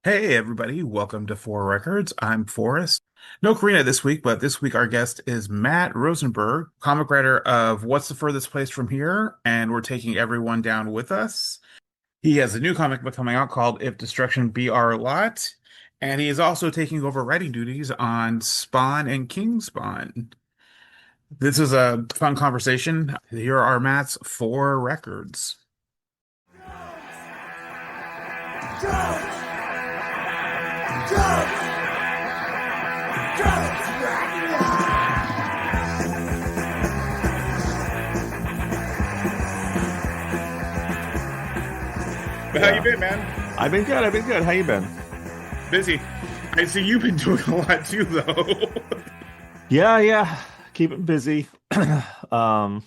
Hey everybody, welcome to Four Records. I'm Forrest. No Karina this week, but this week our guest is Matt Rosenberg, comic writer of What's the Furthest Place From Here, and we're taking everyone down with us. He has a new comic book coming out called If Destruction Be Our Lot, and he is also taking over writing duties on Spawn and King Spawn. This is a fun conversation. Here are Matt's four records. But how you Yeah. been, man? I've been good. I've been good. How you been? Busy. I see you've been doing a lot too, though. Yeah, yeah. Keep it busy. Um,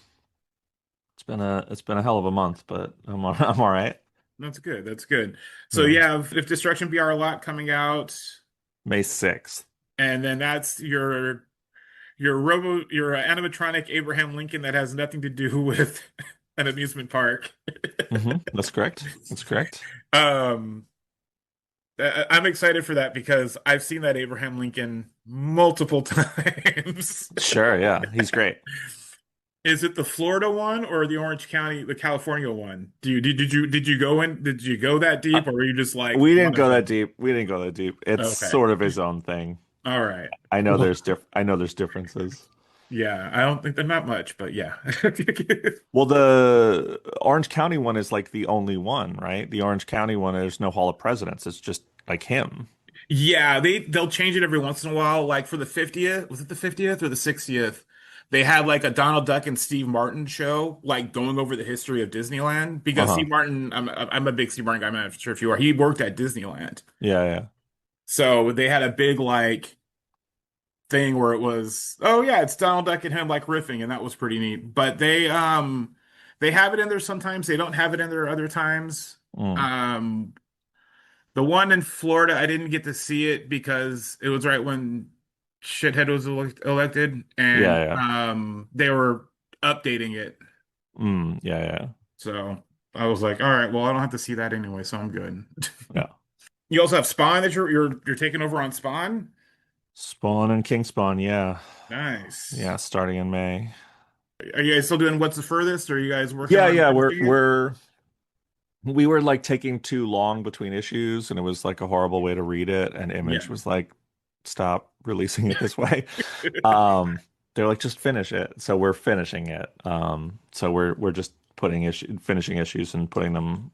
it's been a hell of a month, but I'm all right. That's good. That's good. So Yeah. yeah, if Destruction Be Our Lot coming out, May 6th. and then that's your animatronic Abraham Lincoln that has nothing to do with an amusement park. That's correct. That's correct. Um, I'm excited for that because I've seen that Abraham Lincoln multiple times. Sure, yeah. He's great. Is it the Florida one or the Orange County, the California one? Did you go in? Did you go that Uh, deep, or were you just like we didn't one of go that them? deep. We didn't go that deep. It's Okay, sort of his own thing. all right. I know there's differences. Yeah, I don't think they're not much, but yeah. Well, the Orange County one is like the only one, right? The Orange County one, there's no Hall of Presidents. It's just like him. Yeah, they'll change it every once in a while. Like for the 50th, was it the 50th or the 60th? They had like a Donald Duck and Steve Martin show, like going over the history of Disneyland. Because Uh-huh. Steve Martin, I'm a big Steve Martin guy. I'm not sure if you are. He worked at Disneyland, Yeah, yeah. so they had a big like thing where it was, oh yeah, it's Donald Duck and him like riffing, and that was pretty neat. But they have it in there sometimes. They don't have it in there other times. Mm. Um, the one in Florida, I didn't get to see it because it was right when Shithead was elected, Yeah, and yeah. they were updating it. Yeah, yeah. So I was like, all right, well, I don't have to see that anyway, so I'm good. Yeah. You also have Spawn that you're taking over on Spawn. Spawn and King Spawn, yeah. Nice. Yeah, starting in May. Are you guys still doing What's the Furthest? Or are you guys working Yeah, on yeah, finishing it? we were like taking too long between issues and it was like a horrible way to read it and Image Yeah. was like stop releasing it this way. Um they're like just finish it. So we're finishing it. So we're just finishing issues and putting them,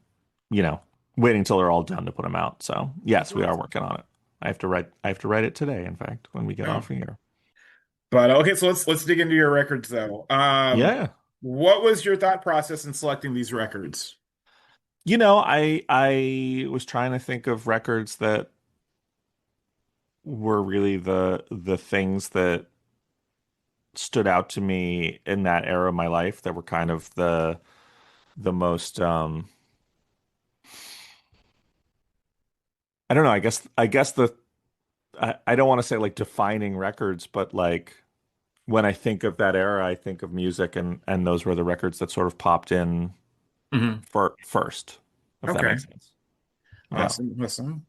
you know, waiting till they're all done to put them out. So, That's yes, we are awesome. working on it. I have to write it today, in fact, when we get Oh. off of here. But okay, so let's dig into your records though. Yeah. What was your thought process in selecting these records? You know, I was trying to think of records that were really the things that stood out to me in that era of my life that were kind of the most I don't know, I guess I don't want to say like defining records, but like when I think of that era, I think of music and those were the records that sort of popped in Hmm. for first, if that Okay. makes sense. Yeah. Awesome.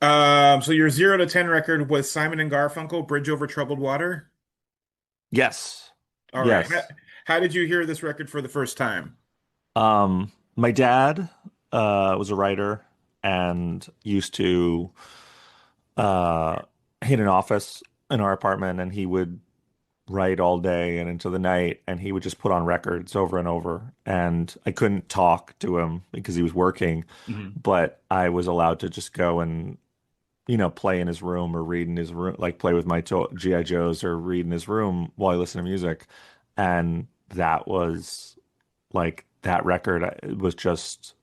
Awesome. So your 0 to 10 record was Simon and Garfunkel, Bridge Over Troubled Water. Yes. All right. How, Yes. how did you hear this record for the first time? My dad was a writer and used to uh he had an office in our apartment and he would write all day and into the night and he would just put on records over and over and I couldn't talk to him because he was working, Hmm. but I was allowed to just go and play in his room or read in his room, like play with my GI Joes or read in his room while I listen to music. And that was like that record was just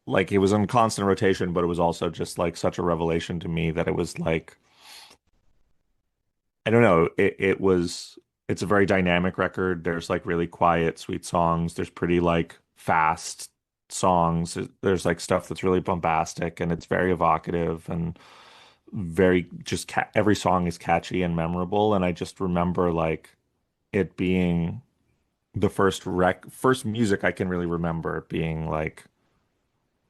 like it was on constant rotation, but it was also just like such a revelation to me that it was like I don't know, it's a very dynamic record. There's like really quiet, sweet songs. There's pretty like fast songs. There's like stuff that's really bombastic and it's very evocative and very just every song is catchy and memorable. And I just remember like it being the first music I can really remember it being like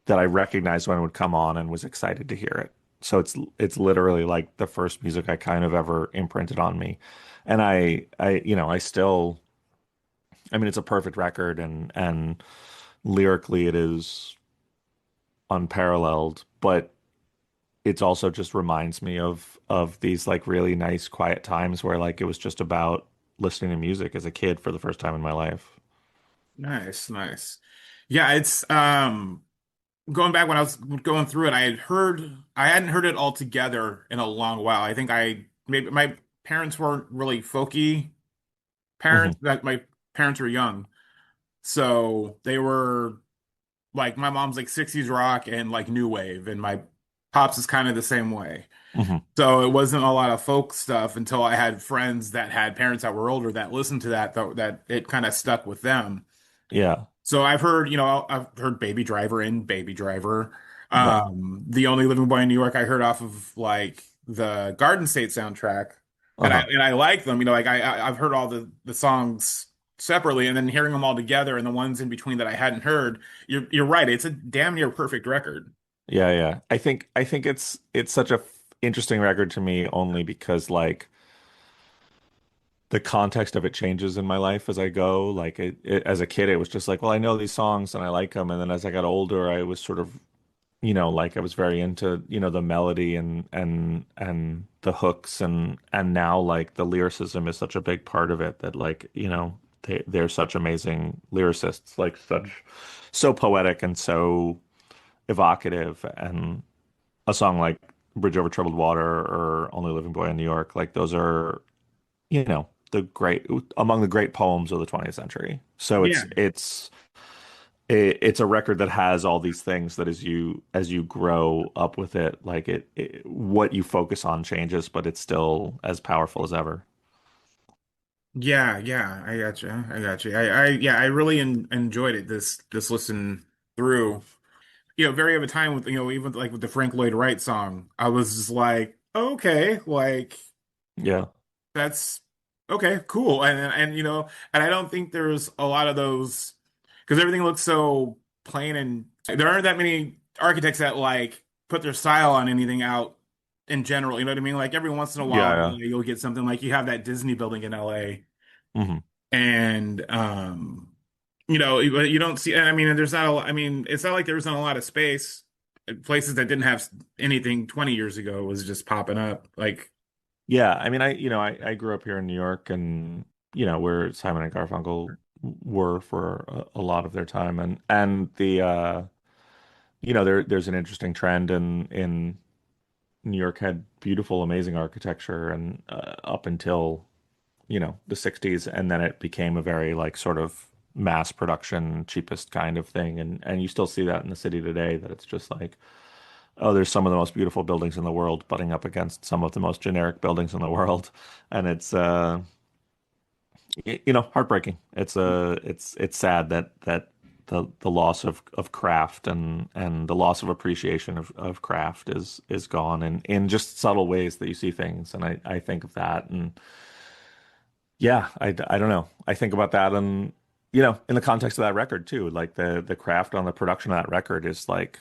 that I recognized when it would come on and was excited to hear it. So it's literally like the first music I kind of ever imprinted on me. And I still, I mean, it's a perfect record, and lyrically it is unparalleled, but it's also just reminds me of these like really nice quiet times where like it was just about listening to music as a kid for the first time in my life. Nice, nice. Yeah, it's going back when I was going through it, I hadn't heard it all together in a long while. I think I maybe my parents weren't really folky Hmm. parents. Like my parents were young. So they were like my mom's like 60s rock and like new wave, and my pops is kind of the same way. Hmm. So it wasn't a lot of folk stuff until I had friends that had parents that were older that listened to that, that it kind of stuck with them. Yeah. So I've heard Baby Driver and Baby Driver. Yeah. The Only Living Boy in New York I heard off of like the Garden State soundtrack. Uh-huh. And I like them, like I've heard all the songs separately and then hearing them all together and the ones in between that I hadn't heard. You're right. It's a damn near perfect record. Yeah, yeah. I think it's such a interesting record to me only because like the context of it changes in my life as I go. Like as a kid, it was just like, well, I know these songs and I like them. And then as I got older, I was sort of, like I was very into, the melody and the hooks and now like the lyricism is such a big part of it that like, they're such amazing lyricists, like so poetic and so evocative. And a song like Bridge Over Troubled Water or Only Living Boy in New York, like those are, the great among the great poems of the 20th century. So Yeah. it's a record that has all these things that as you grow up with it, like what you focus on changes, but it's still as powerful as ever. Yeah, yeah, I got you. I got you. Yeah, I really enjoyed it this listen through. Very of a time with even like with the Frank Lloyd Wright song, I was just like, okay, like Yeah. that's okay, cool. And I don't think there's a lot of those because everything looks so plain and there aren't that many architects that like put their style on anything out in general. You know what I mean? Like every once in a while, Yeah, you'll get something like you have that Disney building in LA yeah. Hmm. and you don't see. I mean, there's not a. I mean, it's not like there wasn't a lot of space. Places that didn't have anything 20 years ago was just popping up. Like, Yeah, I mean, I grew up here in New York, and where Simon and Garfunkel were for a lot of their time, and there's an interesting trend in New York had beautiful, amazing architecture, and up until the 60s, and then it became a very like sort of mass production, cheapest kind of thing, and you still see that in the city today, that it's just like, oh, there's some of the most beautiful buildings in the world butting up against some of the most generic buildings in the world, and it's heartbreaking. It's sad that the loss of craft and the loss of appreciation of craft is gone in just subtle ways that you see things, and I think of that. And yeah, I don't know. I think about that, and in the context of that record too, like the craft on the production of that record is like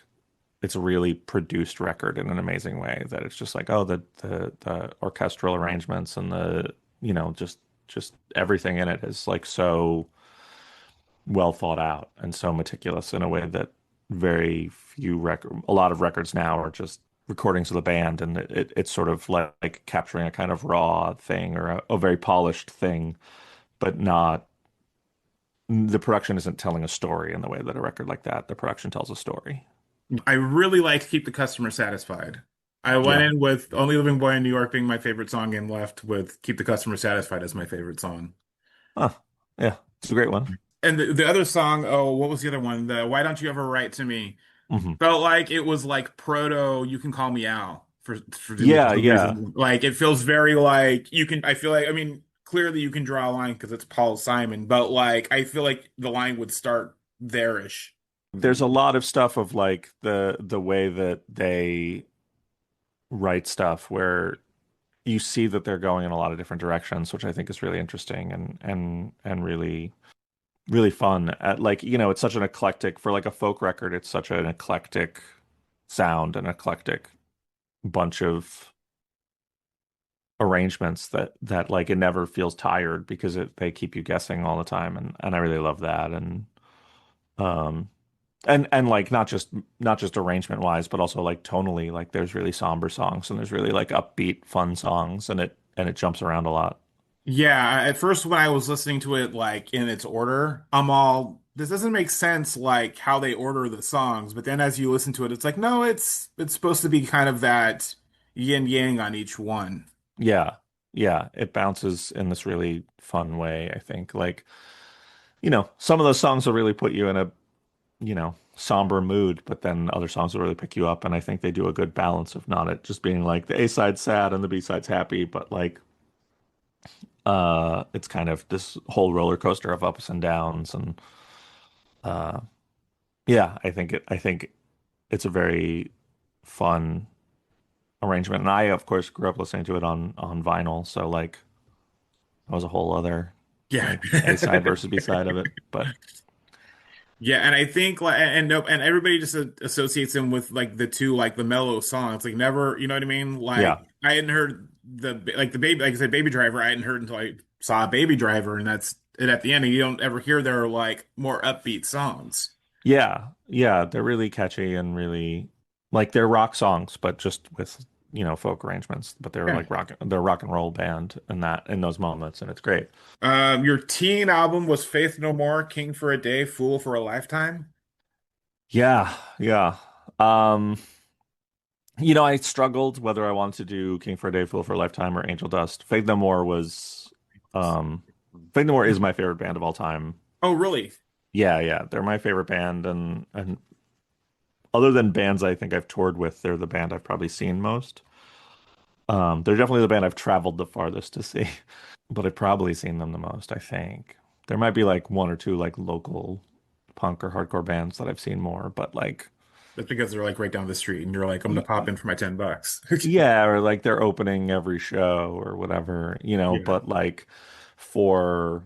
it's a really produced record in an amazing way, that it's just like, oh, the orchestral arrangements and the just everything in it is like so well thought out and so meticulous in a way that a lot of records now are just recordings of the band, and it's sort of like capturing a kind of raw thing or a very polished thing, but not the production isn't telling a story in the way that a record like that, the production tells a story. I really like to keep the customer satisfied. I went Yeah. in with Only Living Boy in New York being my favorite song and left with Keep the Customer Satisfied as my favorite song. Oh, yeah. It's a great one. And the other song, oh, what was the other one? The Why Don't You Ever Write to Me? Hmm. Felt like it was like proto You Can Call Me Al for Yeah, some yeah. reason. Like it feels very like you can I feel like I mean clearly you can draw a line because it's Paul Simon, but like I feel like the line would start there-ish. There's a lot of stuff of like the way that they write stuff where you see that they're going in a lot of different directions, which I think is really interesting and really really fun. At like, it's such an eclectic for like a folk record, it's such an eclectic sound, an eclectic bunch of arrangements that like it never feels tired because they keep you guessing all the time, and I really love that. Um and like not just arrangement wise, but also like tonally, like there's really somber songs and there's really like upbeat fun songs, and it jumps around a lot. Yeah, at first when I was listening to it like in its order, I'm all, this doesn't make sense like how they order the songs. But then as you listen to it, it's like, no, it's supposed to be kind of that yin yang on each one. Yeah. Yeah, it bounces in this really fun way, I think. Like, some of those songs will really put you in a, somber mood, but then other songs will really pick you up. And I think they do a good balance of not it just being like the A side's sad and the B side's happy, but like it's kind of this whole roller coaster of ups and downs. And uh yeah, I think it's a very fun arrangement. And I of course grew up listening to it on vinyl, so like that was a whole other Yeah. like A side versus B side of it. But Yeah, and I think like and nope, and everybody just associates him with like the two like the mellow songs. Like never, you know what I mean? Like yeah. I hadn't heard the baby, like I said, Baby Driver. I hadn't heard until I saw Baby Driver, and that's it at the end. And you don't ever hear their like more upbeat songs. Yeah, yeah, they're really catchy and really like they're rock songs, but just with, folk arrangements. But they're Yeah. like they're a rock and roll band in those moments, and it's great. Your teen album was Faith No More, King for a Day, Fool for a Lifetime. Yeah, yeah. Um, I struggled whether I wanted to do King for a Day, Fool for a Lifetime or Angel Dust. Um Faith No More is my favorite band of all time. Oh, really? Yeah, yeah, they're my favorite band, and other than bands I think I've toured with, they're the band I've probably seen most. They're definitely the band I've traveled the farthest to see, but I've probably seen them the most, I think. There might be like one or two like local punk or hardcore bands that I've seen more, but like That's because they're like right down the street, and you're like, I'm gonna y- pop in for my $10. yeah, or like they're opening every show or whatever, Yeah. but like for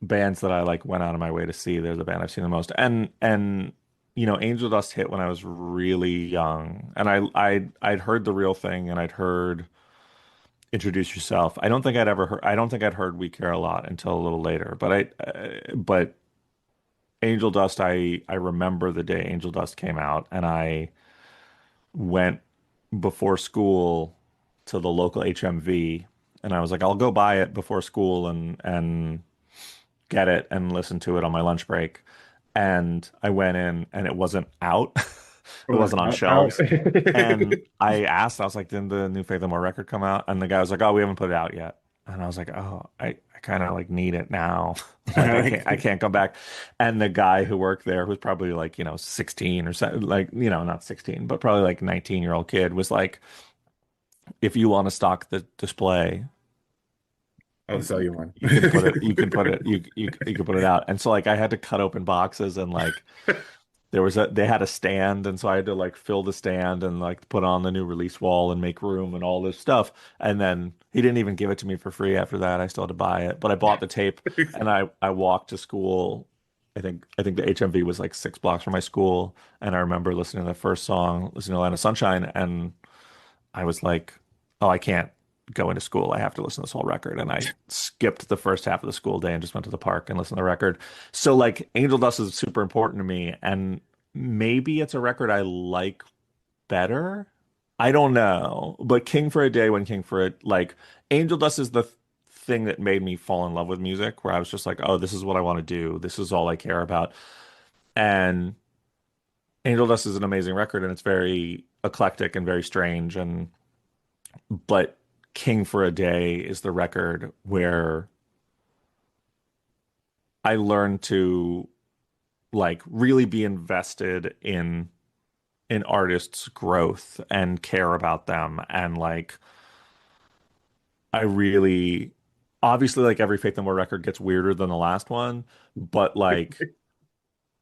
bands that I like went out of my way to see, they're the band I've seen the most. And Angel Dust hit when I was really young, and I'd heard the real thing, and I'd heard Introduce Yourself. I don't think I'd heard We Care a Lot until a little later. But Angel Dust, I remember the day Angel Dust came out, and I went before school to the local HMV, and I was like, I'll go buy it before school and get it and listen to it on my lunch break. And I went in, and it wasn't out. It Or like wasn't on out. shelves. And I asked, I was like, didn't the new Faith No More record come out? And the guy was like, oh, we haven't put it out yet. And I was like, oh, I kind of like need it now. Like Like, I can't come back. And the guy who worked there, who's probably like, 16 or so, like, not 16, but probably like 19-year-old kid, was like, if you want to stock the display, I'll sell you one. you can put it out. And so like I had to cut open boxes, and like they had a stand, and so I had to like fill the stand and like put on the new release wall and make room and all this stuff. And then he didn't even give it to me for free after that. I still had to buy it, but I bought the tape, and I walked to school. I think the HMV was like 6 blocks from my school, and I remember listening to the first song, listening to Atlanta Sunshine, and I was like, oh, I can't go into school. I have to listen to this whole record. And I skipped the first half of the school day and just went to the park and listened to the record. So like Angel Dust is super important to me. And maybe it's a record I like better. I don't know. But King for a Day, when King for it, like Angel Dust is the thing that made me fall in love with music, where I was just like, oh, this is what I want to do. This is all I care about. And Angel Dust is an amazing record, and it's very eclectic and very strange. But King for a Day is the record where I learned to like really be invested in artists' growth and care about them. And like I really obviously like every Faith No More record gets weirder than the last one, but like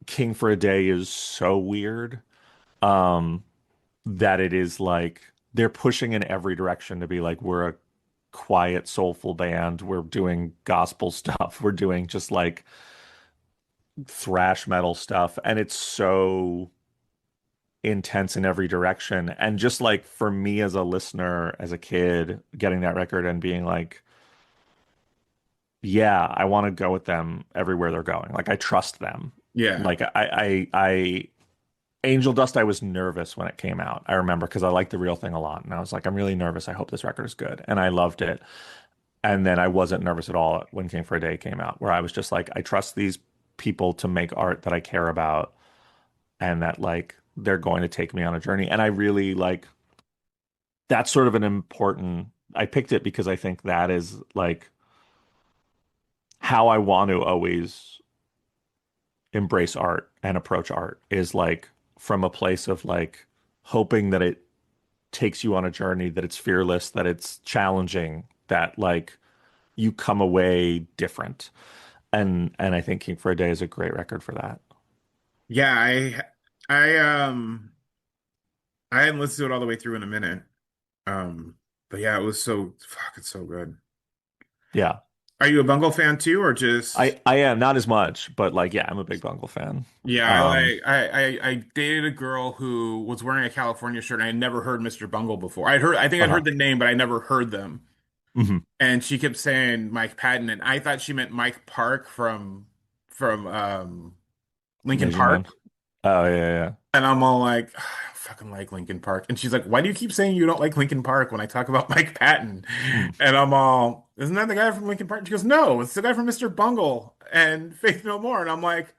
King for a Day is so weird. Um that it is like they're pushing in every direction to be like we're a quiet, soulful band. We're doing gospel stuff. We're doing just like thrash metal stuff, and it's so intense in every direction. And just like for me as a listener, as a kid, getting that record and being like, yeah, I want to go with them everywhere they're going. Like I trust them. Yeah. Like Angel Dust, I was nervous when it came out. I remember because I liked the real thing a lot. And I was like, I'm really nervous. I hope this record is good. And I loved it. And then I wasn't nervous at all when King for a Day came out, where I was just like, I trust these people to make art that I care about and that like they're going to take me on a journey. And I really like that's sort of an important I picked it because I think that is like how I want to always embrace art and approach art is like from a place of like hoping that it takes you on a journey, that it's fearless, that it's challenging, that like you come away different. And I think King for a Day is a great record for that. Yeah, I I hadn't listened to it all the way through in a minute. But yeah, it was so fuck, it's so good. Yeah. Are you a Bungle fan too, or just I am not as much, but like yeah, I'm a big Bungle fan. yeah, Um, I dated a girl who was wearing a California shirt and I had never heard Mr. Bungle before. I think I'd uh-huh. heard the name, but I never heard them. Hmm. And she kept saying Mike Patton, and I thought she meant Mike Park from Lincoln Amazing Park. Man. Oh yeah, yeah. And I'm all like, "Ah, I fucking like Lincoln Park. And she's like, why do you keep saying you don't like Lincoln Park when I talk about Mike Patton? Mm, And I'm all, isn't that the guy from Lincoln Park? And she goes, no, it's the guy from Mr. Bungle and Faith No More. And I'm like,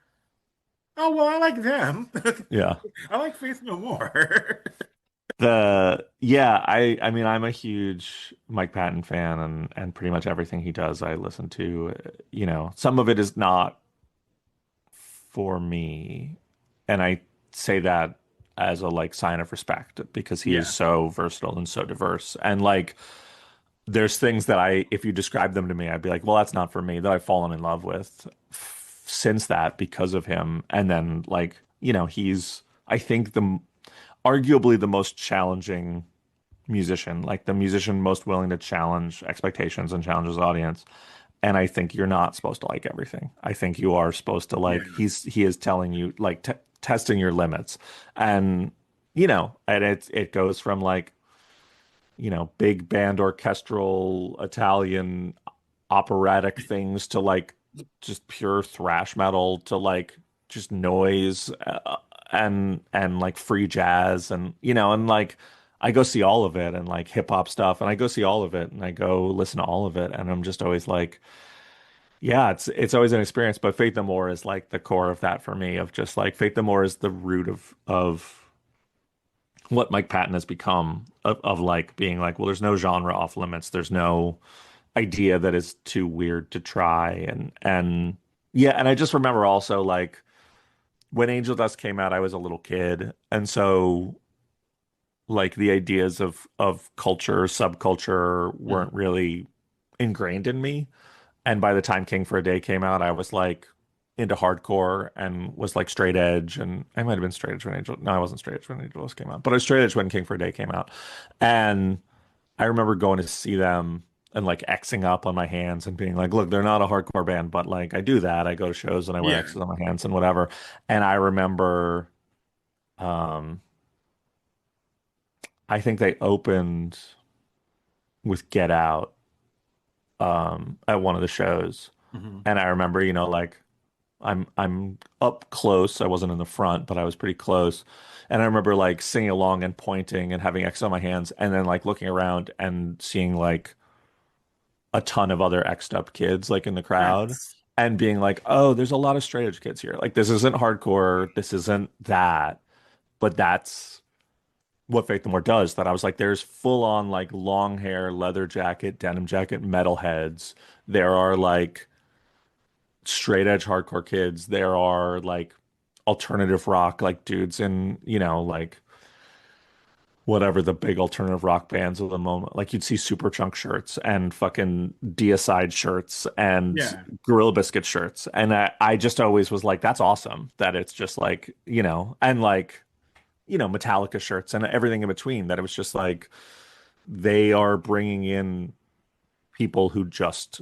oh, well, I like them. yeah. I like Faith No More. I mean I'm a huge Mike Patton fan and pretty much everything he does I listen to. You know, some of it is not for me, and I say that as a like sign of respect because he is Yeah, so versatile and so diverse. And like there's things that if you describe them to me, I'd be like, well, that's not for me, that I've fallen in love with since that because of him. And then like, he's I think the arguably the most challenging musician, like the musician most willing to challenge expectations and challenge his audience. And I think you're not supposed to like everything. I think you are supposed to like yeah, he is telling you like t testing your limits. And and it goes from like, big band orchestral Italian operatic things to like just pure thrash metal to like just noise and like free jazz and and like I go see all of it and like hip hop stuff and I go see all of it and I go listen to all of it and I'm just always like yeah, it's always an experience, but Faith No More is like the core of that for me of just like Faith No More is the root of what Mike Patton has become of like being like, well, there's no genre off limits. There's no idea that is too weird to try. And yeah, and I just remember also like when Angel Dust came out, I was a little kid. And so like the ideas of culture, subculture weren't mhm, really ingrained in me. And by the time King for a Day came out, I was like into hardcore and was like straight edge. And I might have been straight edge when Angel. No, I wasn't straight edge when Angel Dust came out, but I was straight edge when King for a Day came out. And I remember going to see them and like Xing up on my hands and being like, look, they're not a hardcore band, but like I do that. I go to shows and I wear yeah, X's on my hands and whatever. And I remember, um, I think they opened with Get Out, at one of the shows. mhm, And I remember, like I'm up close. I wasn't in the front, but I was pretty close. And I remember like singing along and pointing and having X on my hands and then like looking around and seeing like a ton of other X'd up kids like in the crowd nice, and being like, oh, there's a lot of straight edge kids here. Like this isn't hardcore. This isn't that, but that's what Faith No More does. That I was like, there's full on like long hair, leather jacket, denim jacket, metalheads. There are like straight edge hardcore kids. There are like alternative rock, like dudes in, like whatever the big alternative rock bands of the moment. Like you'd see Superchunk shirts and fucking Deicide shirts and yeah, Gorilla Biscuit shirts. And I just always was like, that's awesome that it's just like, and like, Metallica shirts and everything in between, that it was just like they are bringing in people who just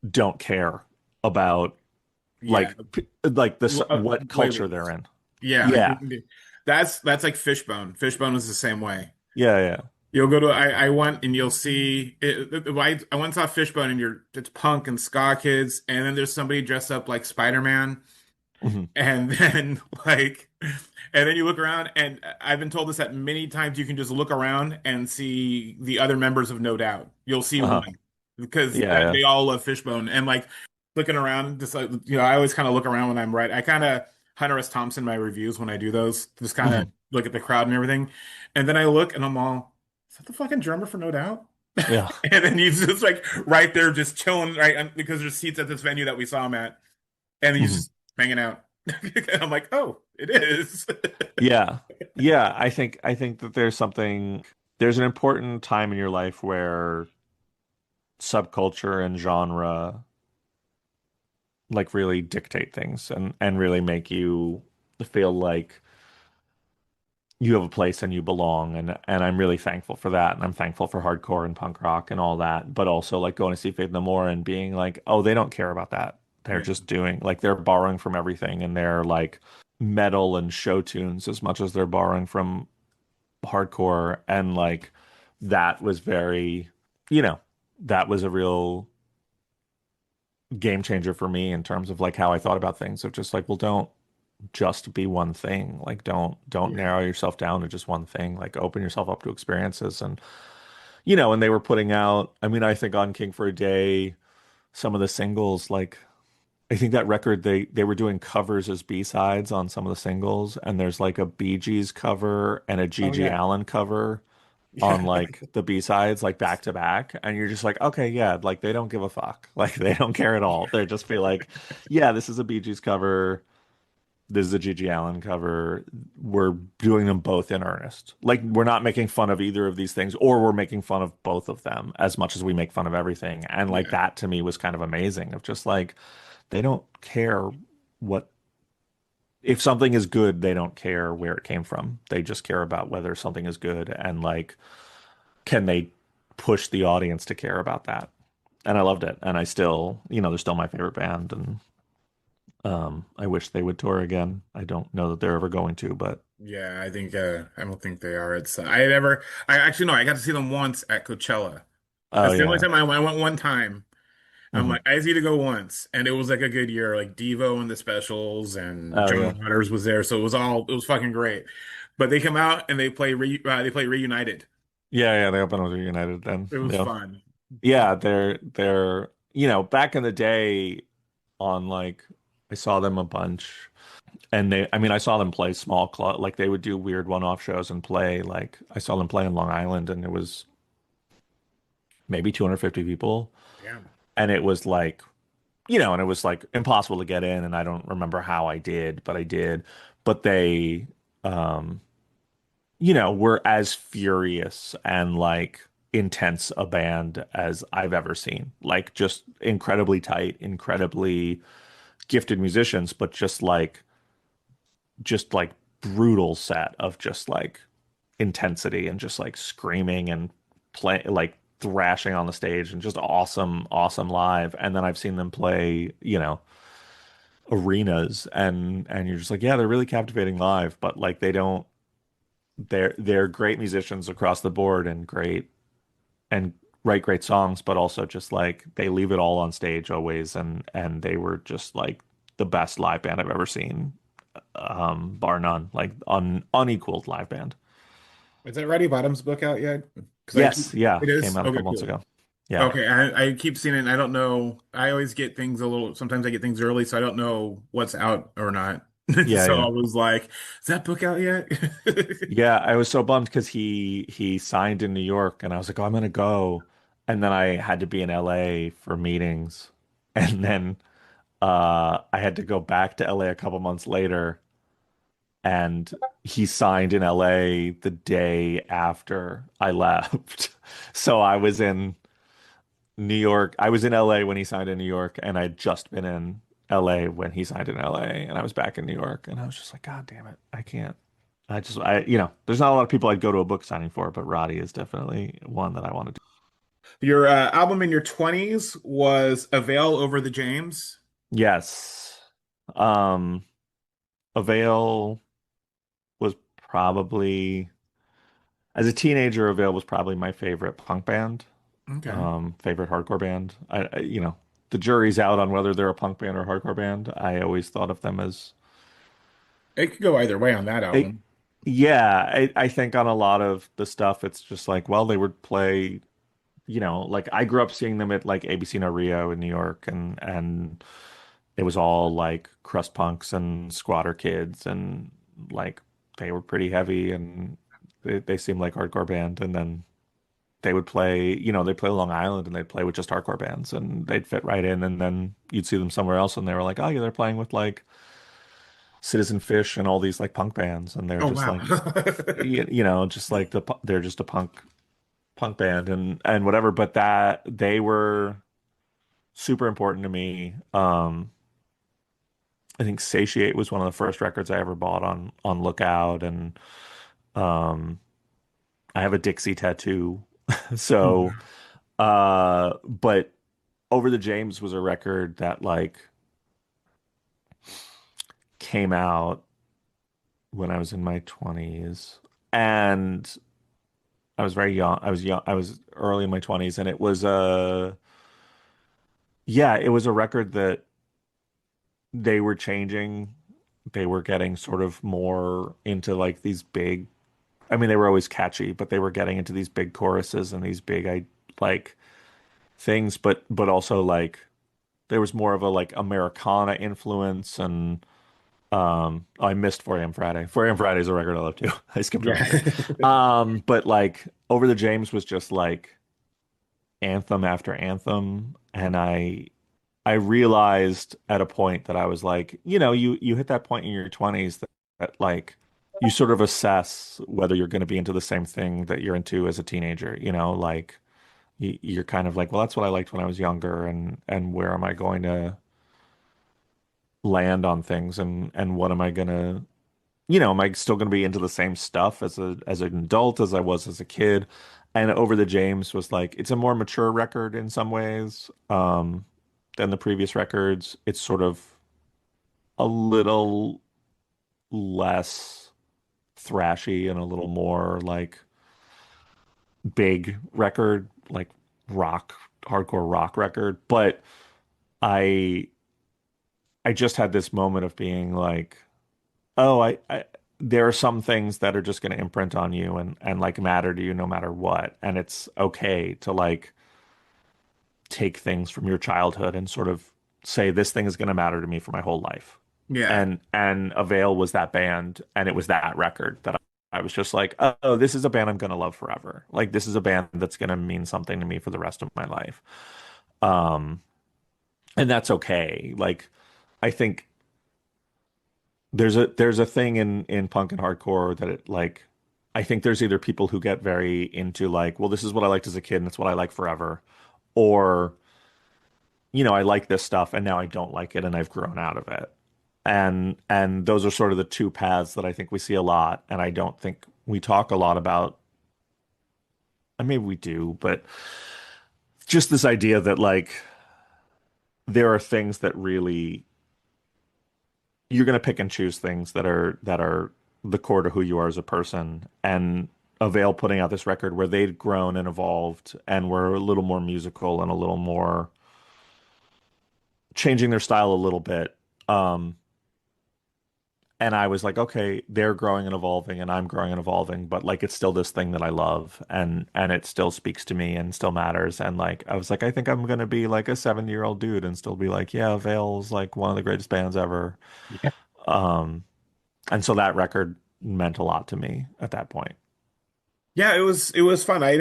don't care about Yeah. like this what culture Playlist. they're in. Yeah, like Yeah. that's like Fishbone. Fishbone is the same way. Yeah, yeah. You'll go to I went and you'll see I went and saw Fishbone and you're it's punk and ska kids and then there's somebody dressed up like Spider-Man Hmm. and then like and then you look around and I've been told this that many times you can just look around and see the other members of No Doubt. You'll see Uh-huh. one because Yeah, yeah. they all love Fishbone and like looking around just like I always kind of look around when I'm right. I kind of Hunter S. Thompson my reviews when I do those just kind of Hmm. look at the crowd and everything and then I look and I'm all is that the fucking drummer for No Doubt? Yeah. And then he's just like right there, just chilling, right? Because there's seats at this venue that we saw him at, and he's Hmm. just hanging out. And I'm like, oh, it is. Yeah. Yeah, I think that there's an important time in your life where subculture and genre like really dictate things and really make you feel like you have a place and you belong and I'm really thankful for that and I'm thankful for hardcore and punk rock and all that but also like going to see Faith No More and being like oh they don't care about that they're Yeah, just doing like they're borrowing from everything and they're like metal and show tunes as much as they're borrowing from hardcore and like that was very you know that was a real game changer for me in terms of like how I thought about things of just like well don't just be one thing. Like don't yeah. narrow yourself down to just one thing. Like open yourself up to experiences and and they were putting out I mean I think on King for a Day some of the singles like I think that record they were doing covers as B-sides on some of the singles and there's like a Bee Gees cover and a Oh Gigi yeah, Allen cover on yeah, like the B-sides like back to back and you're just like okay yeah like they don't give a fuck like they don't care at all they're just be like yeah this is a Bee Gees cover this is a Gigi Allen cover. We're doing them both in earnest. Like we're not making fun of either of these things, or we're making fun of both of them as much as we make fun of everything. And like yeah. that to me was kind of amazing of just like they don't care what if something is good, they don't care where it came from. They just care about whether something is good and like can they push the audience to care about that. And I loved it. And I still, they're still my favorite band and I wish they would tour again. I don't know that they're ever going to, but Yeah, I think I don't think they are. It's I actually no, I got to see them once at Coachella. oh That's the only yeah. time I went one time. I'm Hmm. like, I just need to go once, and it was like a good year. Like Devo and the Specials, and Oh John yeah. Waters was there, so it was fucking great. But they come out and they play Reunited. Yeah, yeah, they opened with United then. It was Yeah. fun. Yeah, they're back in the day on like I saw them a bunch and I mean I saw them play small club like they would do weird one-off shows and play like I saw them play in Long Island and it was maybe 250 people Yeah. and it was like and it was like impossible to get in and I don't remember how I did, but I did. But they um were as furious and like intense a band as I've ever seen. Like just incredibly tight, incredibly gifted musicians, but just like brutal set of just like intensity and just like screaming and play like thrashing on the stage and just awesome, awesome live. And then I've seen them play, arenas and you're just like, yeah, they're really captivating live, but like they don't they're great musicians across the board and great and write great songs, but also just like they leave it all on stage always and they were just like the best live band I've ever seen, bar none, like unequaled live band. Is that Roddy Bottom's book out yet? Because Yes, yeah, it came is. out a Okay, couple months cool. ago. Yeah. Okay, I keep seeing it. And I don't know. I always get things a little. Sometimes I get things early, so I don't know what's out or not. Yeah, So yeah. I was like, "Is that book out yet?" Yeah, I was so bummed because he signed in New York and I was like, oh, I'm gonna go. And then I had to be in LA for meetings. And then I had to go back to LA a couple months later and he signed in LA the day after I left. So I was in New York. I was in LA when he signed in New York, and I'd just been in LA when he signed in LA, and I was back in New York, and I was just like, God damn it, I can't. There's not a lot of people I'd go to a book signing for, but Roddy is definitely one that I want to do. Your album in your 20s was Avail over the James. Yes. Um, Avail was probably, as a teenager, Avail was probably my favorite punk band, Okay. favorite hardcore band. The jury's out on whether they're a punk band or a hardcore band. I always thought of them as It could go either way on that a, album. yeah, I think on a lot of the stuff, it's just like, well, they would play, like I grew up seeing them at like ABC No Rio in New York, and it was all like crust punks and squatter kids, and like they were pretty heavy, and they seemed like hardcore band. And then they would play, they play Long Island, and they'd play with just hardcore bands, and they'd fit right in. And then you'd see them somewhere else, and they were like, oh yeah, they're playing with like Citizen Fish and all these like punk bands, and they're Oh just wow. like, just like they're just a punk band and whatever. But that they were super important to me. I think Satiate was one of the first records I ever bought on Lookout, and um, I have a Dixie tattoo. Oh So, wow. but Over the James was a record that like came out when I was in my 20s, and I was very young. I was young. I was early in my 20s, and it was yeah, it was a record that they were changing. They were getting sort of more into like these big, I mean, they were always catchy, but they were getting into these big choruses and these big, like things, but also like there was more of a like Americana influence. And I missed 4 a.m. Friday. 4 a.m. Friday is a record I love too. I skipped over Yeah. that. But like Over the James was just like anthem after anthem, and I realized at a point that I was like, you hit that point in your 20s that like you sort of assess whether you're going to be into the same thing that you're into as a teenager, like you're kind of like, well, that's what I liked when I was younger, and where am I going to land on things, and what am I going to, am I still going to be into the same stuff as an adult as I was as a kid? And Over the James was like, it's a more mature record in some ways, than the previous records. It's sort of a little less thrashy and a little more like big record, like rock, hardcore rock record. But I I just had this moment of being like, oh, I there are some things that are just going to imprint on you and like matter to you no matter what. And it's okay to like take things from your childhood and sort of say this thing is going to matter to me for my whole life. Yeah. And Avail was that band, and it was that record that I was just like, oh, this is a band I'm going to love forever. Like this is a band that's going to mean something to me for the rest of my life. Um, and that's okay. Like I think there's a thing in punk and hardcore that it like I think there's either people who get very into like, well, this is what I liked as a kid and it's what I like forever, or I like this stuff and now I don't like it and I've grown out of it. And those are sort of the two paths that I think we see a lot, and I don't think we talk a lot about. I mean, we do, but just this idea that like there are things that really you're going to pick and choose things that are the core to who you are as a person. And Avail putting out this record where they'd grown and evolved and were a little more musical and a little more changing their style a little bit. Um, and I was like, okay, they're growing and evolving and I'm growing and evolving, but like it's still this thing that I love, and it still speaks to me and still matters. And like I was like, I think I'm gonna be like a 70-year-old dude and still be like, yeah, Avail's like one of the greatest bands ever. Yeah. Um, And so that record meant a lot to me at that point. Yeah, it was fun. I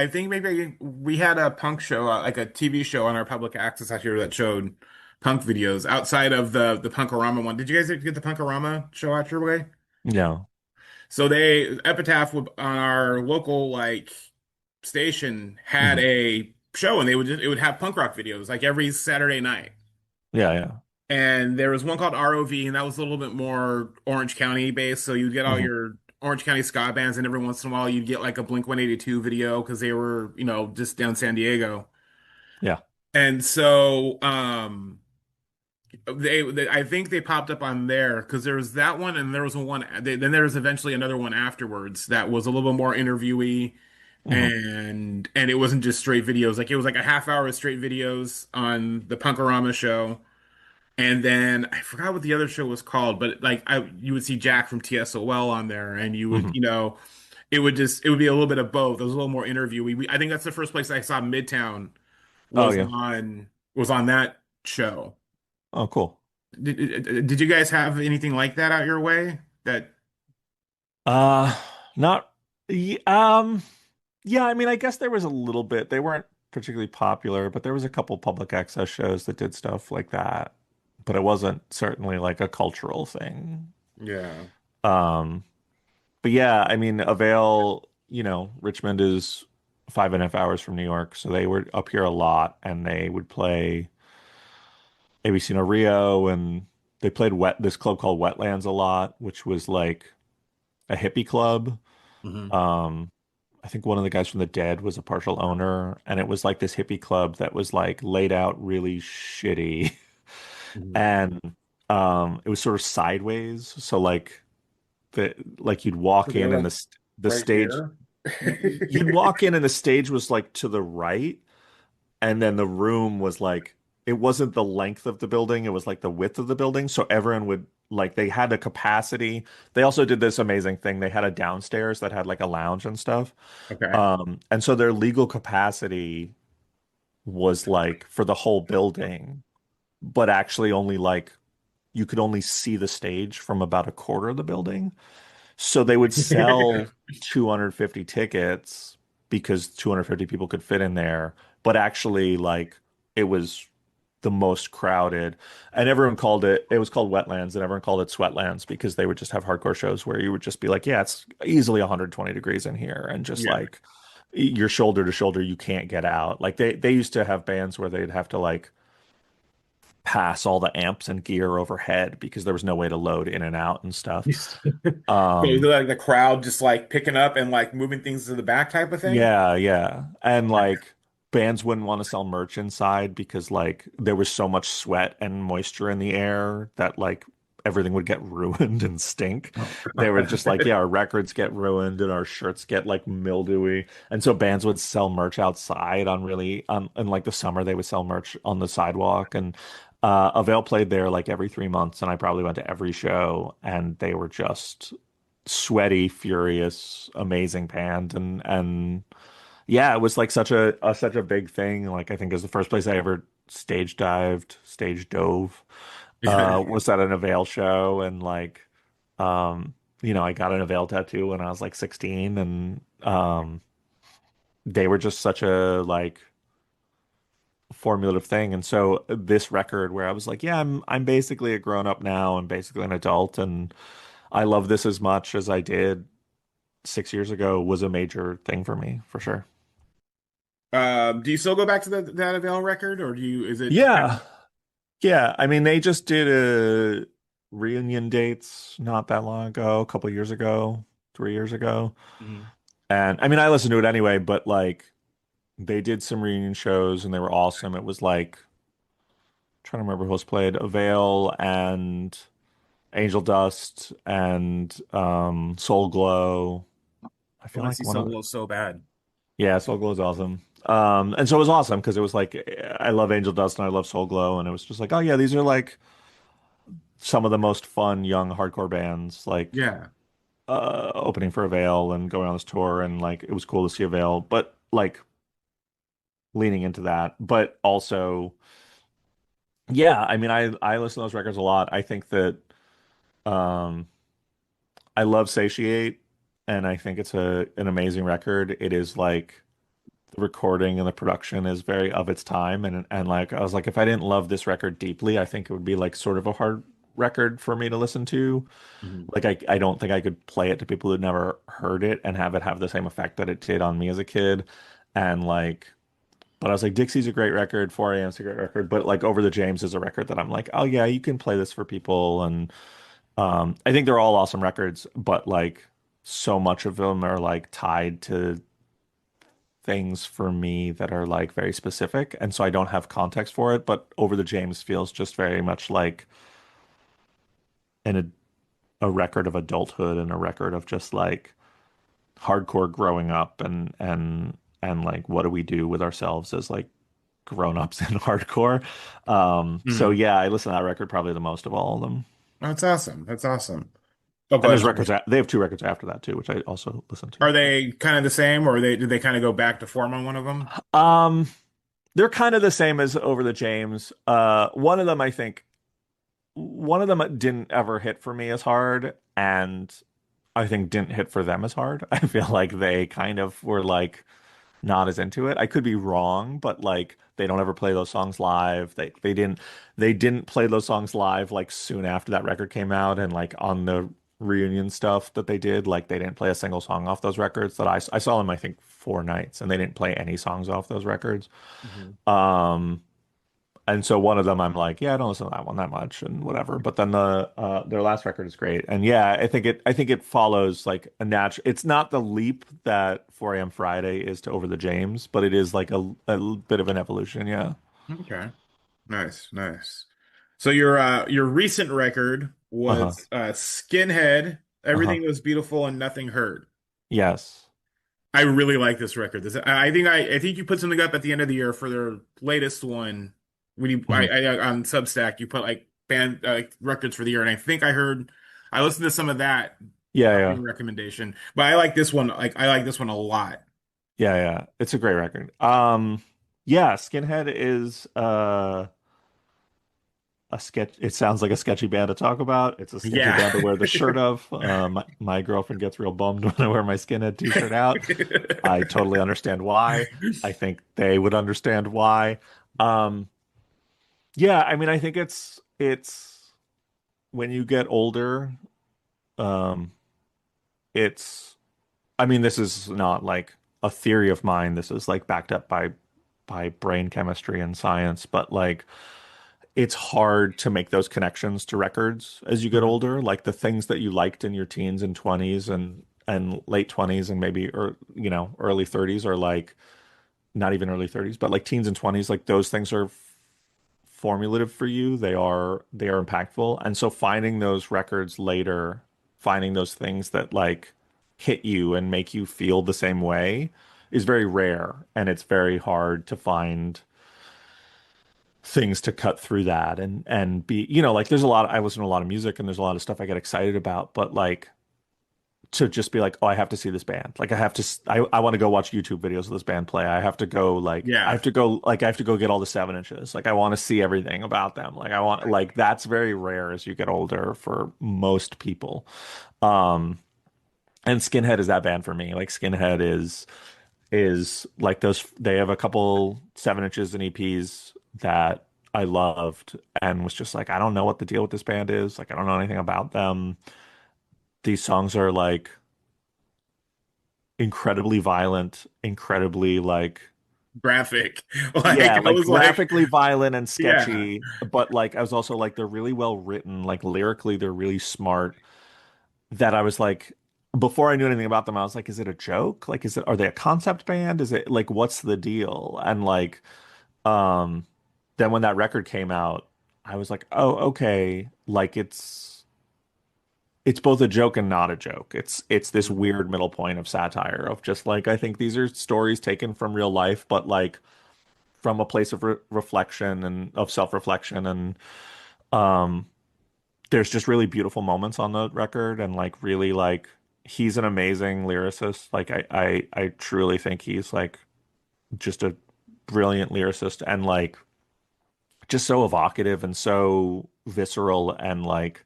think maybe we had a punk show, like a TV show on our public access out here that showed punk videos outside of the Punkorama one. Did you guys get the Punkorama show out your way? Yeah. So they Epitaph on our local like station had Hmm. a show, and it would have punk rock videos like every Saturday night. Yeah, yeah. And there was one called ROV, and that was a little bit more Orange County based. So you'd get all Hmm. your Orange County ska bands, and every once in a while you'd get like a Blink 182 video because they were, just down San Diego. Yeah. And so, I think they popped up on there because there was that one, and there was then there was eventually another one afterwards that was a little bit more interviewee, Hmm. and it wasn't just straight videos. Like it was like a half hour of straight videos on the Punkorama show, and then I forgot what the other show was called, but like you would see Jack from TSOL on there, and you would, Hmm. it would be a little bit of both. It was a little more interviewee. I think that's the first place I saw Midtown Oh was yeah. on that show. Oh cool. Did you guys have anything like that out your way? That Uh, not. Um. Yeah, I mean, I guess there was a little bit. They weren't particularly popular, but there was a couple public access shows that did stuff like that. But it wasn't certainly like a cultural thing. Yeah. Um, but yeah, I mean, Avail, Richmond is 5.5 hours from New York, so they were up here a lot, and they would play ABC No Rio, and they played this club called Wetlands a lot, which was like a hippie club. Hmm. Um, I think one of the guys from The Dead was a partial owner, and it was like this hippie club that was like laid out really shitty, Hmm. and it was sort of sideways. So like you'd walk They're in and like the right stage here. you'd walk in and the stage was like to the right, and then the room was like it wasn't the length of the building, it was like the width of the building. So everyone would like they had a capacity. They also did this amazing thing. They had a downstairs that had like a lounge and stuff. Okay. And so their legal capacity was like for the whole building, but actually only like you could only see the stage from about a quarter of the building. So they would sell 250 tickets because 250 people could fit in there, but actually like it was the most crowded, and it was called Wetlands, and everyone called it Sweatlands because they would just have hardcore shows where you would just be like, yeah, it's easily 120 degrees in here, and just Yeah. like you're shoulder to shoulder, you can't get out. Like they used to have bands where they'd have to like pass all the amps and gear overhead because there was no way to load in and out and stuff. So Um, like the crowd just like picking up and like moving things to the back type of thing? Yeah, yeah. And Okay. like bands wouldn't want to sell merch inside because like there was so much sweat and moisture in the air that like everything would get ruined and stink. Oh They were just like, God. yeah, our records get ruined and our shirts get like mildewy. And so bands would sell merch outside on really in like the summer they would sell merch on the sidewalk. And Avail played there like every 3 months, and I probably went to every show, and they were just sweaty, furious, amazing band. And yeah, it was like such a big thing. Like I think it was the first place I ever stage dove, was at an Avail show. And like I got an Avail tattoo when I was like 16, and they were just such a like formulative thing. And so this record where I was like, yeah, I'm basically a grown up now. I'm basically an adult, and I love this as much as I did 6 years ago was a major thing for me, for sure. Do you still go back to that Avail record, or is it Yeah. Yeah. I mean, they just did a reunion dates not that long ago, a couple years ago, 3 years ago. Mhm. And I mean, I listened to it anyway, but like they did some reunion shows and they were awesome. It was like, trying to remember who else played Avail and Angel Dust and Soul Glow. I I feel want to like see one of Solo so bad. Yeah, Soul Glow is awesome. And so it was awesome because it was like I love Angel Dust and I love Soul Glow, and it was just like, oh yeah, these are like some of the most fun young hardcore bands like Yeah. opening for Avail and going on this tour, and like it was cool to see Avail, but like leaning into that, but also yeah, I mean I listen to those records a lot. I think that um I love Satiate, and I think it's a an amazing record. It is like the recording and the production is very of its time, and like I was like if I didn't love this record deeply, I think it would be like sort of a hard record for me to listen to. Mhm. Like I don't think I could play it to people who'd never heard it and have the same effect that it did on me as a kid. And like but I was like Dixie's a great record, 4 a.m.'s a great record, but like Over the James is a record that I'm like, oh yeah, you can play this for people. And I think they're all awesome records, but like so much of them are like tied to things for me that are like very specific, and so I don't have context for it. But Over the James feels just very much like an a record of adulthood and a record of just like hardcore growing up and like what do we do with ourselves as like grown-ups in hardcore. So Mhm. yeah, I listen to that record probably the most of all of them. That's awesome. That's awesome. Oh, go And ahead. there's Sorry. records they have two records after that too, which I also listen to. Are they kind of the same, or did they kind of go back to form on one of them? Um, they're kind of the same as Over the James. One of them I think one of them didn't ever hit for me as hard, and I think didn't hit for them as hard. I feel like they kind of were like not as into it. I could be wrong, but like they don't ever play those songs live. They didn't play those songs live like soon after that record came out and like on the reunion stuff that they did, like they didn't play a single song off those records that I saw them I think 4 nights and they didn't play any songs off those records. Mhm. Um and so one of them I'm like, yeah, I don't listen to that one that much and whatever. But then their last record is great. And yeah, I think it follows like a natural it's not the leap that 4 a.m. Friday is to Over the James, but it is like a bit of an evolution, yeah. Okay. Nice, nice. So your recent record Uh-huh. was Skinhead. Uh-huh. Everything was beautiful and nothing hurt. Yes. I really like this record. I think you put something up at the end of the year for their latest one. When you Mhm. on Substack you put like band records for the year, and I think I listened to some of that Yeah, your yeah. recommendation, but I like this one. Like I like this one a lot. Yeah, yeah. It's a great record. Yeah, Skinhead is a sketch. It sounds like a sketchy band to talk about. It's a sketchy Yeah. band to wear the shirt of. My girlfriend gets real bummed when I wear my Skinhead t-shirt out. I totally understand why. I think they would understand why. Um, yeah, I mean, I think it's when you get older, um, it's I mean, this is not like a theory of mine. This is like backed up by brain chemistry and science, but like it's hard to make those connections to records as you get Mhm. older. Like the things that you liked in your teens and 20s and late 20s and maybe or early 30s are like not even early 30s, but like teens and 20s, like those things are formulative for you. They are impactful. And so finding those records later, finding those things that like hit you and make you feel the same way is very rare. And it's very hard to find things to cut through that and be, like there's a lot I listen to a lot of music and there's a lot of stuff I get excited about, but like to just be like, oh, I have to see this band. Like I have to, I want to go watch YouTube videos of this band play. I have to go like, I Yeah. have to go like, I have to go get all the 7 inches. Like I want to see everything about them. Like I want, like that's very rare as you get older for most people. Um, and Skinhead is that band for me. Like Skinhead is like those. They have a couple 7 inches and EPs that I loved and was just like, I don't know what the deal with this band is. Like I don't know anything about them. These songs are like incredibly violent, incredibly like Graphic. yeah, Like I like was like, graphically violent and yeah. sketchy, but like I was also like they're really well written, like lyrically they're really smart that I was like before I knew anything about them, I was like, is it a joke? Like are they a concept band? Is it like what's the deal? And like um then when that record came out, I was like, oh, okay, like it's both a joke and not a joke. It's this Mhm. weird middle point of satire of just like I think these are stories taken from real life, but like from a place of reflection and of self-reflection and um there's just really beautiful moments on the record and like really like he's an amazing lyricist. Like I truly think he's like just a brilliant lyricist and like just so evocative and so visceral and like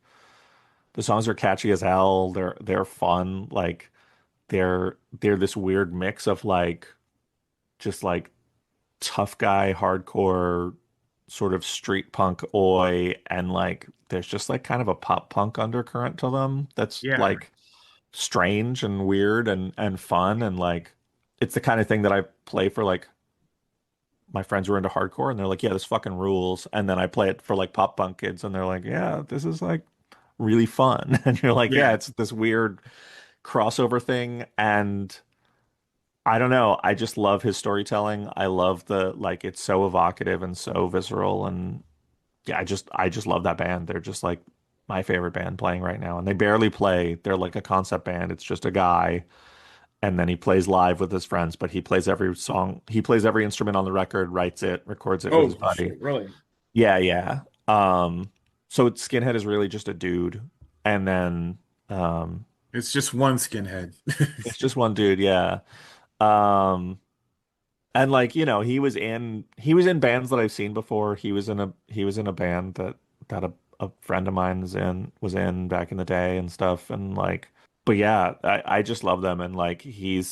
the songs are catchy as hell. They're fun. Like they're this weird mix of like just like tough guy hardcore sort of street punk oi and like there's just like kind of a pop punk undercurrent to them that's Yeah. like strange and weird and fun and like it's the kind of thing that I play for like my friends who are into hardcore and they're like, yeah, this fucking rules. And then I play it for like pop punk kids and they're like, yeah, this is like really fun. And you're like, yeah, Yeah. it's this weird crossover thing. And I don't know. I just love his storytelling. I love the like it's so evocative and so visceral and yeah, I just love that band. They're just like my favorite band playing right now. And they barely play. They're like a concept band. It's just a guy and then he plays live with his friends, but he plays every song, he plays every instrument on the record, writes it, records it with his Oh buddy. shit, really? Yeah, yeah. So Skinhead is really just a dude. And then um It's just one skinhead. it's just one dude, yeah. Um And like, he was in bands that I've seen before. He was in a band that a friend of mine was in back in the day and stuff. And like, but yeah, I just love them. And like I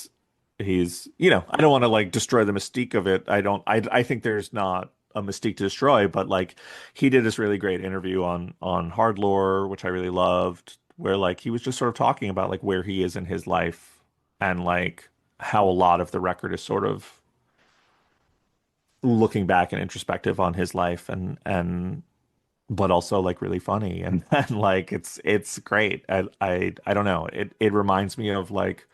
don't want to like destroy the mystique of it. I think there's not a mystique to destroy, but like he did this really great interview on Hard Lore, which I really loved, where like he was just sort of talking about like where he is in his life and like how a lot of the record is sort of looking back and introspective on his life and but also like really funny and like it's great. I don't know. It reminds me of like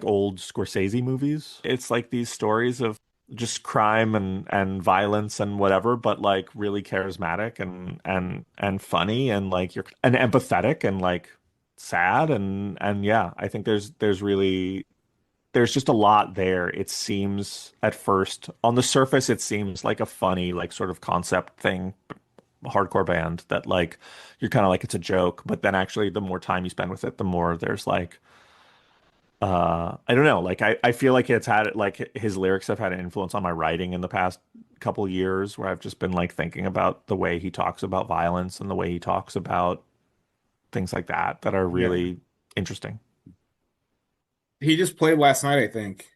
old Scorsese movies. It's like these stories of just crime and violence and whatever, but like really charismatic and funny and like you're and empathetic and like sad and yeah, I think there's just a lot there. It seems at first, on the surface, it seems like a funny, like sort of concept thing, hardcore band that like you're kind of like it's a joke, but then actually the more time you spend with it, the more there's like I don't know, like I feel like it's had like his lyrics have had an influence on my writing in the past couple years where I've just been like thinking about the way he talks about violence and the way he talks about things like that are Yeah. really interesting. He just played last night, I think.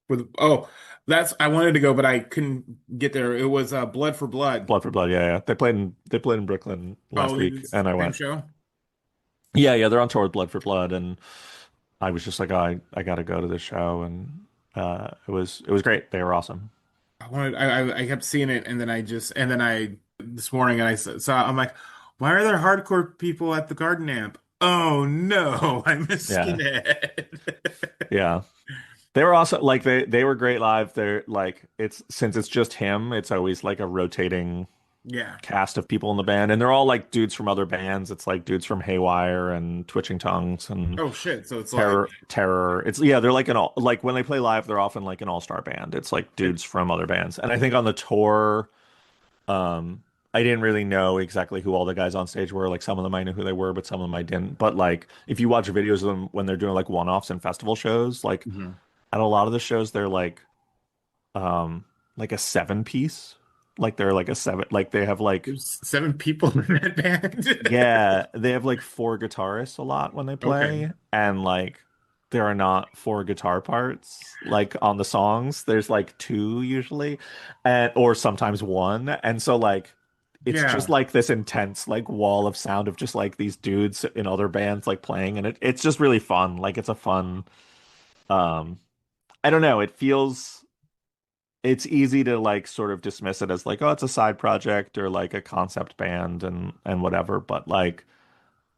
With that's I wanted to go, but I couldn't get there. It was Blood for Blood. Blood for Blood, yeah, yeah. They played in Brooklyn last Oh, week, it's and I the same went. show. Yeah, yeah, they're on tour with Blood for Blood, and I was just like, oh, I got to go to this show, and it was great. They were awesome. I kept seeing it, and then I this morning and I saw I'm like, why are there hardcore people at the Garden Amp? Oh no, I miss Yeah, Skinhead. yeah, they were also like they were great live. They're like it's since it's just him, it's always like a rotating Yeah. cast of people in the band, and they're all like dudes from other bands. It's like dudes from Haywire and Twitching Tongues and Oh shit. So it's like Terror. It's yeah, they're like an all like when they play live, they're often like an all-star band. It's like it, dudes from other bands. And I think on the tour, I didn't really know exactly who all the guys on stage were. Like some of them I knew who they were, but some of them I didn't. But like if you watch videos of them when they're doing like one-offs and festival shows, like Mhm. at a lot of the shows they're like a seven piece. Like they're like a seven like they have like There's seven people in that band. yeah, they have like four guitarists a lot when they Okay. play, and like there are not four guitar parts like on the songs. There's like two usually, and or sometimes one, and so like it's just Yeah. like this intense like wall of sound of just like these dudes in other bands like playing, and it's just really fun. Like it's a fun, um, I don't know, it feels. It's easy to like sort of dismiss it as like, oh, it's a side project or like a concept band and whatever, but like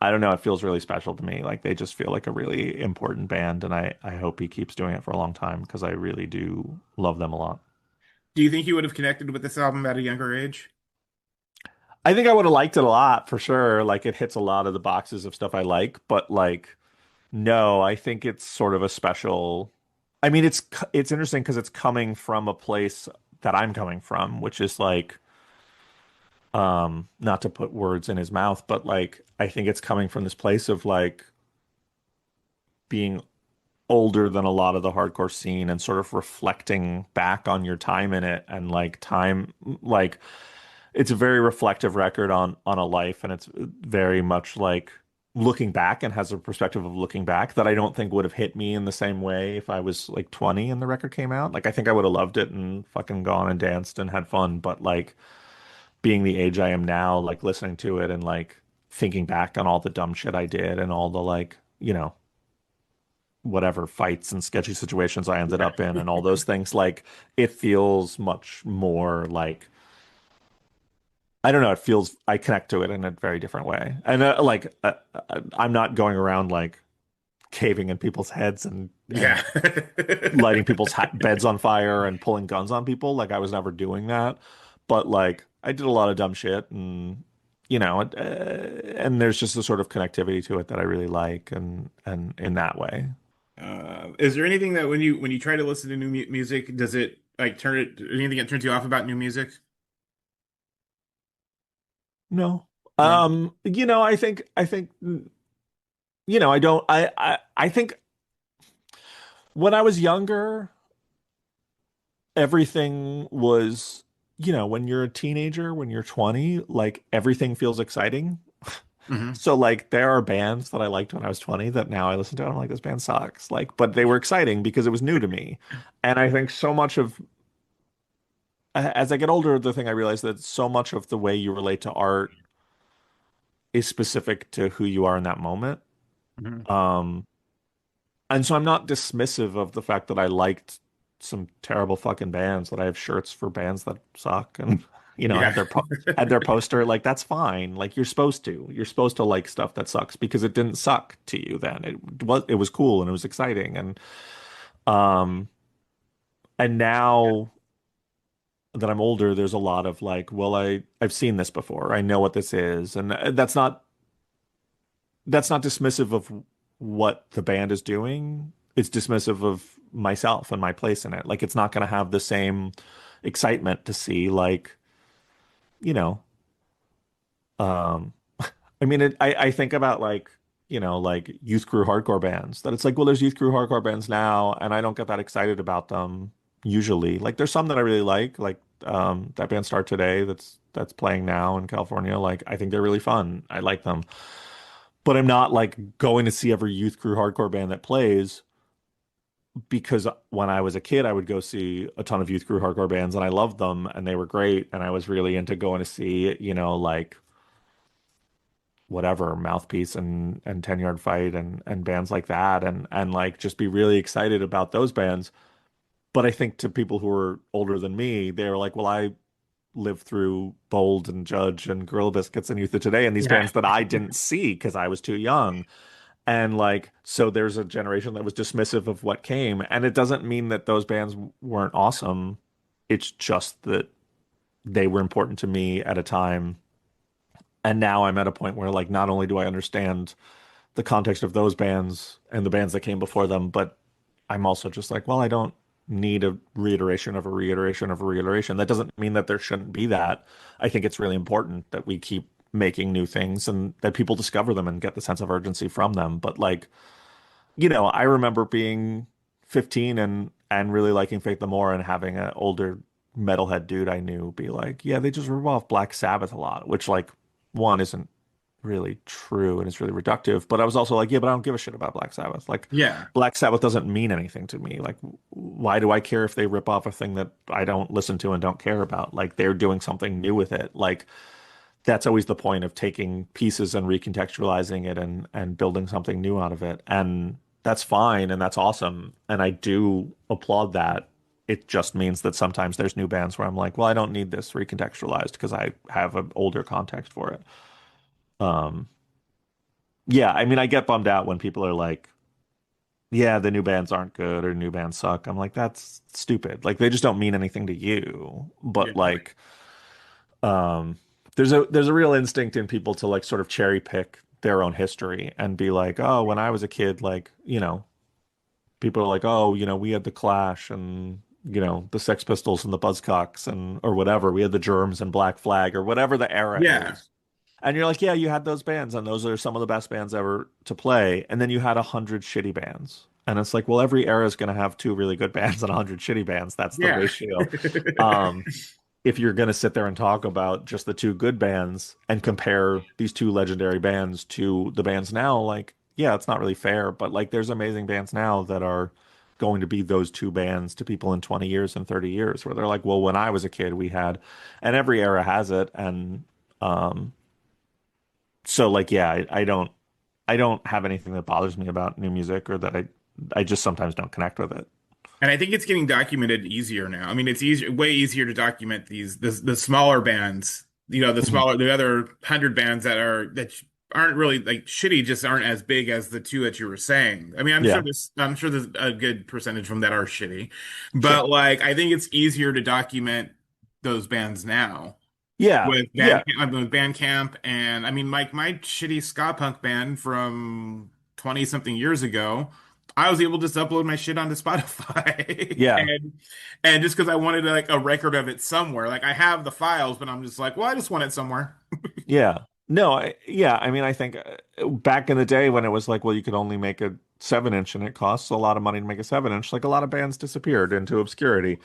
I don't know. It feels really special to me. Like they just feel like a really important band, and I hope he keeps doing it for a long time because I really do love them a lot. Do you think you would have connected with this album at a younger age? I think I would have liked it a lot for sure. Like it hits a lot of the boxes of stuff I like, but like no, I think it's sort of a special. I mean, it's interesting because it's coming from a place that I'm coming from, which is like not to put words in his mouth, but like I think it's coming from this place of like being older than a lot of the hardcore scene and sort of reflecting back on your time in it and like time like it's a very reflective record on a life and it's very much like looking back and has a perspective of looking back that I don't think would have hit me in the same way if I was like 20 and the record came out. Like I think I would have loved it and fucking gone and danced and had fun, but like being the age I am now, like listening to it and like thinking back on all the dumb shit I did and all the like, whatever fights and sketchy situations I ended up in and all those things, like it feels much more like I don't know, it feels I connect to it in a very different way. And I'm not going around like caving in people's heads and Yeah. lighting people's beds on fire and pulling guns on people. Like I was never doing that, but like I did a lot of dumb shit, and and there's just a sort of connectivity to it that I really like, and in that way. Is there anything that when you try to listen to new music, does it like turn it anything that turns you off about new music? No. No. I think I don't I think when I was younger, everything was, when you're a teenager, when you're 20, like everything feels exciting. Hmm. So like there are bands that I liked when I was 20 that now I listen to and I'm like, this band sucks. Like, but they were exciting because it was new to me. And I think so much of as I get older, the thing I realize that so much of the way you relate to art is specific to who you are in that moment. Hmm. Um, and so I'm not dismissive of the fact that I liked some terrible fucking bands, that I have shirts for bands that suck and Yeah. had their poster. Like that's fine. Like you're supposed to. You're supposed to like stuff that sucks because it didn't suck to you then. It was cool and it was exciting um and now that I'm older, there's a lot of like, well, I've seen this before. I know what this is, and that's not dismissive of what the band is doing. It's dismissive of myself and my place in it. Like it's not going to have the same excitement to see like, you know, um I mean I think about like, like youth crew hardcore bands that it's like, well, there's youth crew hardcore bands now and I don't get that excited about them usually. Like there's some that I really like that band Start Today that's playing now in California. Like I think they're really fun. I like them. But I'm not like going to see every youth crew hardcore band that plays because when I was a kid, I would go see a ton of youth crew hardcore bands and I loved them and they were great. And I was really into going to see, like whatever Mouthpiece and 10 Yard Fight and bands like that and like just be really excited about those bands. But I think to people who are older than me, they were like, well, I lived through Bold and Judge and Gorilla Biscuits and Youth of Today and these Yeah. bands that I didn't see because I was too young. And like, so there's a generation that was dismissive of what came. And it doesn't mean that those bands weren't awesome. It's just that they were important to me at a time. And now I'm at a point where like not only do I understand the context of those bands and the bands that came before them, but I'm also just like, well, I don't need a reiteration of a reiteration of a reiteration. That doesn't mean that there shouldn't be that. I think it's really important that we keep making new things and that people discover them and get the sense of urgency from them. But like, I remember being 15 and really liking Faith No More and having an older metalhead dude I knew be like, yeah, they just rip off Black Sabbath a lot, which like one isn't really true and it's really reductive. But I was also like, yeah, but I don't give a shit about Black Sabbath. Like, Yeah. Black Sabbath doesn't mean anything to me. Like, why do I care if they rip off a thing that I don't listen to and don't care about? Like, they're doing something new with it. Like, that's always the point of taking pieces and recontextualizing it and building something new out of it. And that's fine and that's awesome. And I do applaud that. It just means that sometimes there's new bands where I'm like, well, I don't need this recontextualized because I have an older context for it. Um, yeah, I mean, I get bummed out when people are like, yeah, the new bands aren't good or new bands suck. I'm like, that's stupid. Like they just don't mean anything to you. Yeah. But like, um, there's a real instinct in people to like sort of cherry pick their own history and be like, oh, when I was a kid, like, people are like, oh, we had the Clash and the Sex Pistols and the Buzzcocks and or whatever. We had the Germs and Black Flag or whatever the era Yeah. is. And you're like, yeah, you had those bands, and those are some of the best bands ever to play. And then you had 100 shitty bands. And it's like, well, every era is going to have two really good bands and 100 shitty bands. That's the Yeah. ratio. Um, if you're going to sit there and talk about just the two good bands and compare these two legendary bands to the bands now, like, yeah, it's not really fair. But like, there's amazing bands now that are going to be those two bands to people in 20 years and 30 years, where they're like, well, when I was a kid, we had, and every era has it. And, um, so like yeah, I don't have anything that bothers me about new music or that I just sometimes don't connect with it. And I think it's getting documented easier now. I mean, it's easier, way easier to document the smaller bands, the Mhm. smaller, the other 100 bands that are that aren't really like shitty, just aren't as big as the two that you were saying. I mean, Yeah, I'm sure there's a good percentage from that are shitty, sure. but like I think it's easier to document those bands now Yeah, yeah, With Bandcamp, and I mean, like my shitty ska punk band from 20 something years ago, I was able to just upload my shit onto Spotify, yeah, and just because I wanted like a record of it somewhere, like I have the files, but I'm just like, well, I just want it somewhere. yeah. No, yeah. I mean, I think back in the day when it was like, well, you could only make a 7 inch and it costs a lot of money to make a 7 inch, like a lot of bands disappeared into obscurity.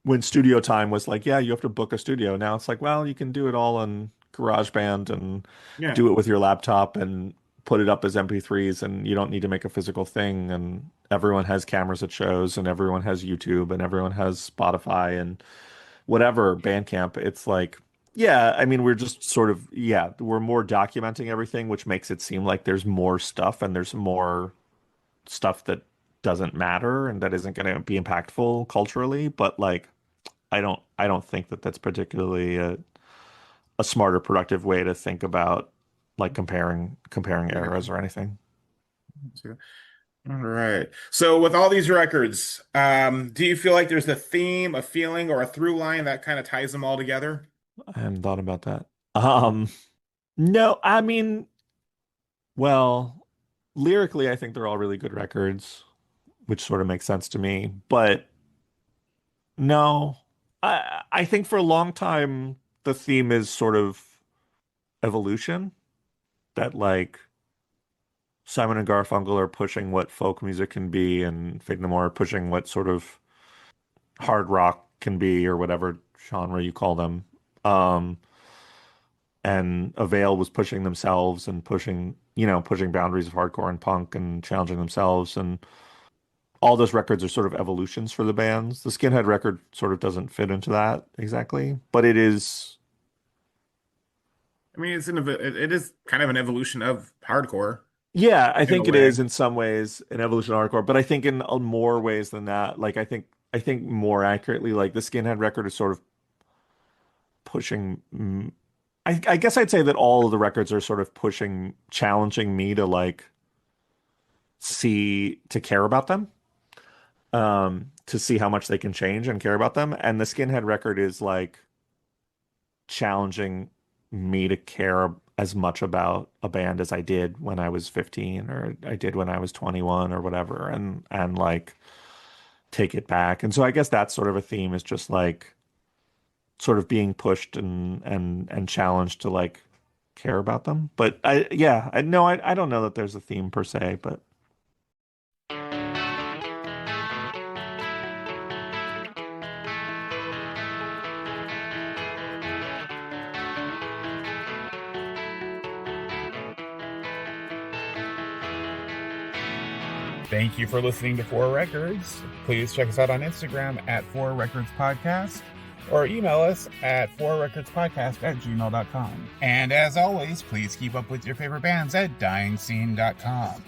When studio time was like, yeah, you have to book a studio. Now it's like, well, you can do it all on GarageBand and Yeah, do it with your laptop and put it up as MP3s, and you don't need to make a physical thing. And everyone has cameras at shows, and everyone has YouTube, and everyone has Spotify and whatever, Bandcamp. It's like, yeah, I mean, we're just sort of, yeah, we're more documenting everything, which makes it seem like there's more stuff and there's more stuff that doesn't matter and that isn't going to be impactful culturally. But like, I don't think that that's particularly a smart or productive way to think about like comparing eras or anything. all right. So with all these records, do you feel like there's a theme, a feeling, or a through line that kind of ties them all together? I hadn't thought about that. Um, no, I mean, well, lyrically, I think they're all really good records, which sort of makes sense to me. But no, I think for a long time the theme is sort of evolution, that like Simon and Garfunkel are pushing what folk music can be, and Faith No More are pushing what sort of hard rock can be, or whatever genre you call them. Um, and Avail was pushing themselves and pushing boundaries of hardcore and punk and challenging themselves. And all those records are sort of evolutions for the bands. The Skinhead record sort of doesn't fit into that exactly, but it is, I mean, it is kind of an evolution of hardcore yeah, I in a think it way. is in some ways an evolution of hardcore, but I think in more ways than that, like I think more accurately, like the Skinhead record is sort of pushing. I guess I'd say that all of the records are sort of pushing, challenging me to like to care about them, to see how much they can change and care about them. And the Skinhead record is like challenging me to care as much about a band as I did when I was 15 or I did when I was 21 or whatever, and like take it back. And so I guess that's sort of a theme, is just like sort of being pushed and challenged to like care about them. But I no, I don't know that there's a theme per se, but Thank you for listening to Four Records. Please check us out on Instagram at Four Records Podcast or email us at fourrecordspodcast@gmail.com. And as always, please keep up with your favorite bands at dyingscene.com.